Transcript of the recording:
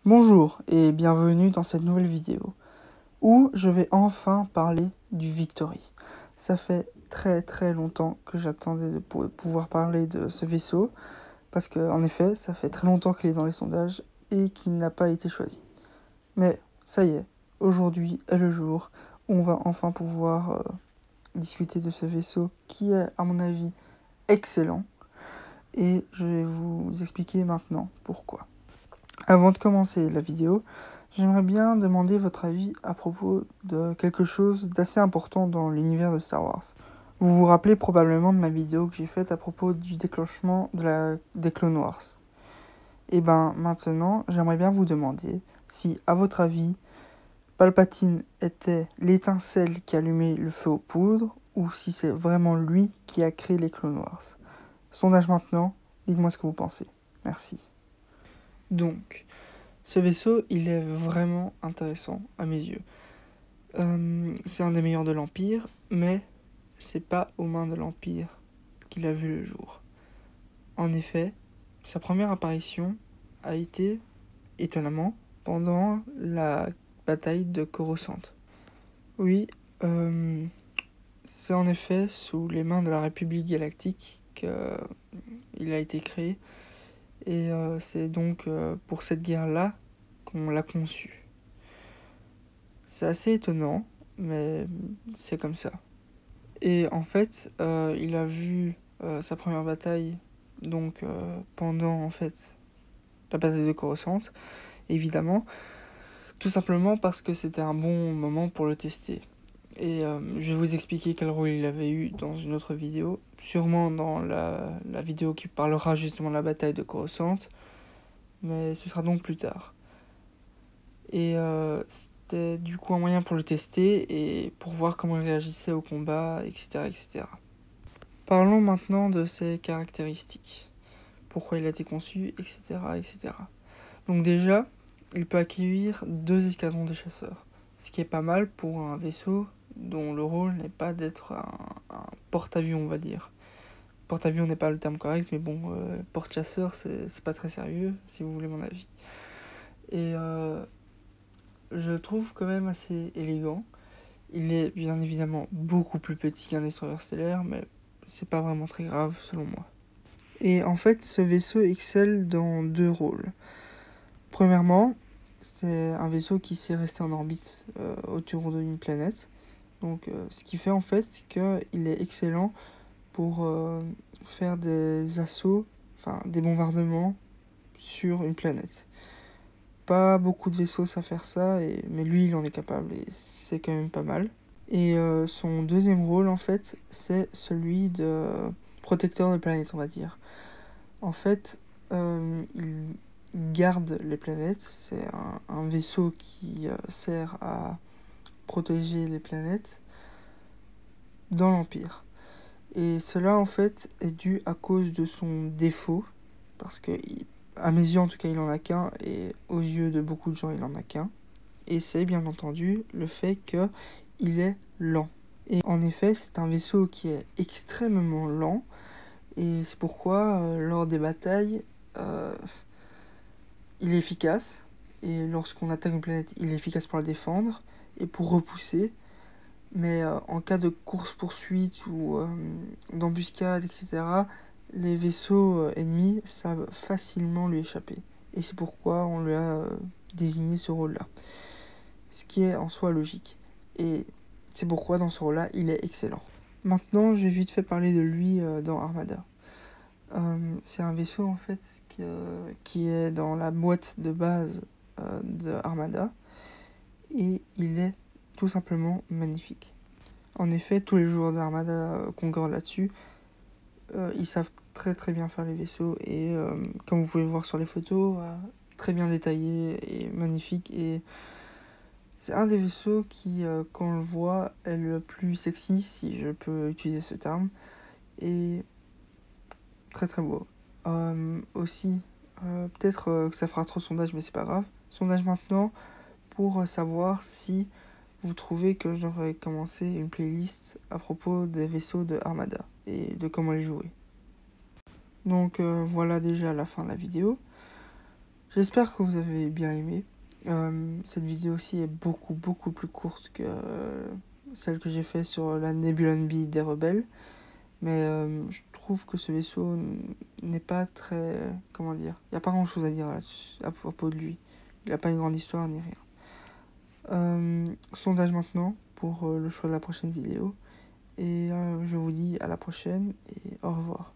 Bonjour et bienvenue dans cette nouvelle vidéo où je vais enfin parler du Victory. Ça fait très longtemps que j'attendais de pouvoir parler de ce vaisseau parce que en effet ça fait très longtemps qu'il est dans les sondages et qu'il n'a pas été choisi. Mais ça y est, aujourd'hui est le jour où on va enfin pouvoir discuter de ce vaisseau qui est à mon avis excellent et je vais vous expliquer maintenant pourquoi. Avant de commencer la vidéo, j'aimerais bien demander votre avis à propos de quelque chose d'assez important dans l'univers de Star Wars. Vous vous rappelez probablement de ma vidéo que j'ai faite à propos du déclenchement des Clone Wars. Et ben maintenant, j'aimerais bien vous demander si, à votre avis, Palpatine était l'étincelle qui allumait le feu aux poudres ou si c'est vraiment lui qui a créé les Clone Wars. Sondage maintenant, dites-moi ce que vous pensez. Merci. Donc, ce vaisseau, il est vraiment intéressant à mes yeux. C'est un des meilleurs de l'Empire, mais c'est pas aux mains de l'Empire qu'il a vu le jour. En effet, sa première apparition a été, étonnamment, pendant la bataille de Coruscant. Oui, c'est en effet sous les mains de la République Galactique qu'il a été créé, et c'est donc pour cette guerre-là qu'on l'a conçu. C'est assez étonnant, mais c'est comme ça. Et en fait, il a vu sa première bataille donc pendant en fait la bataille de Coruscant, évidemment, tout simplement parce que c'était un bon moment pour le tester. Et je vais vous expliquer quel rôle il avait eu dans une autre vidéo, sûrement dans la vidéo qui parlera justement de la bataille de Coruscant, mais ce sera donc plus tard. Et c'était du coup un moyen pour le tester et pour voir comment il réagissait au combat, etc., etc. Parlons maintenant de ses caractéristiques. Pourquoi il a été conçu, etc., etc. Donc déjà, il peut accueillir 2 escadrons de chasseurs, ce qui est pas mal pour un vaisseau dont le rôle n'est pas d'être un porte-avions, on va dire. Porte-avions n'est pas le terme correct, mais bon, porte-chasseur, c'est pas très sérieux, si vous voulez mon avis. Et je le trouve quand même assez élégant. Il est bien évidemment beaucoup plus petit qu'un destroyer stellaire, mais c'est pas vraiment très grave selon moi. Et en fait, ce vaisseau excelle dans 2 rôles. Premièrement, c'est un vaisseau qui sait rester en orbite autour d'une planète. Donc, ce qui fait en fait qu'il est excellent pour faire des assauts, enfin des bombardements sur une planète. Pas beaucoup de vaisseaux savent faire ça, mais lui il en est capable et c'est quand même pas mal. Et son deuxième rôle en fait, c'est celui de protecteur de planète, on va dire. En fait, il garde les planètes, c'est un vaisseau qui sert à protéger les planètes dans l'Empire. Et cela en fait est dû à cause de son défaut, parce que à mes yeux en tout cas il en a qu'un, et aux yeux de beaucoup de gens il en a qu'un. Et c'est bien entendu le fait qu'il est lent. Et en effet, c'est un vaisseau qui est extrêmement lent, et c'est pourquoi, lors des batailles, il est efficace. Et lorsqu'on attaque une planète, il est efficace pour la défendre et pour repousser. Mais en cas de course-poursuite ou d'embuscade, etc., les vaisseaux ennemis savent facilement lui échapper. Et c'est pourquoi on lui a désigné ce rôle-là. Ce qui est en soi logique. Et c'est pourquoi dans ce rôle-là, il est excellent. Maintenant, je vais vite fait parler de lui dans Armada. C'est un vaisseau en fait qui est dans la boîte de base de Armada. Et il est tout simplement magnifique. En effet, tous les joueurs d'Armada concordent là-dessus. Ils savent très bien faire les vaisseaux et comme vous pouvez voir sur les photos, très bien détaillé et magnifique. Et c'est un des vaisseaux qui, quand on le voit, est le plus sexy, si je peux utiliser ce terme. Et très beau. Aussi, peut-être que ça fera trop sondage, mais c'est pas grave. Sondage maintenant pour savoir si vous trouvez que je devrais commencer une playlist à propos des vaisseaux de Armada et de comment les jouer. Donc voilà déjà la fin de la vidéo. J'espère que vous avez bien aimé. Cette vidéo-ci est beaucoup plus courte que celle que j'ai fait sur la Nebula B des rebelles. Mais je trouve que ce vaisseau n'est pas très... Comment dire? Il n'y a pas grand-chose à dire à propos de lui. Il n'a pas une grande histoire ni rien. Sondage maintenant pour le choix de la prochaine vidéo. Et je vous dis à la prochaine et au revoir.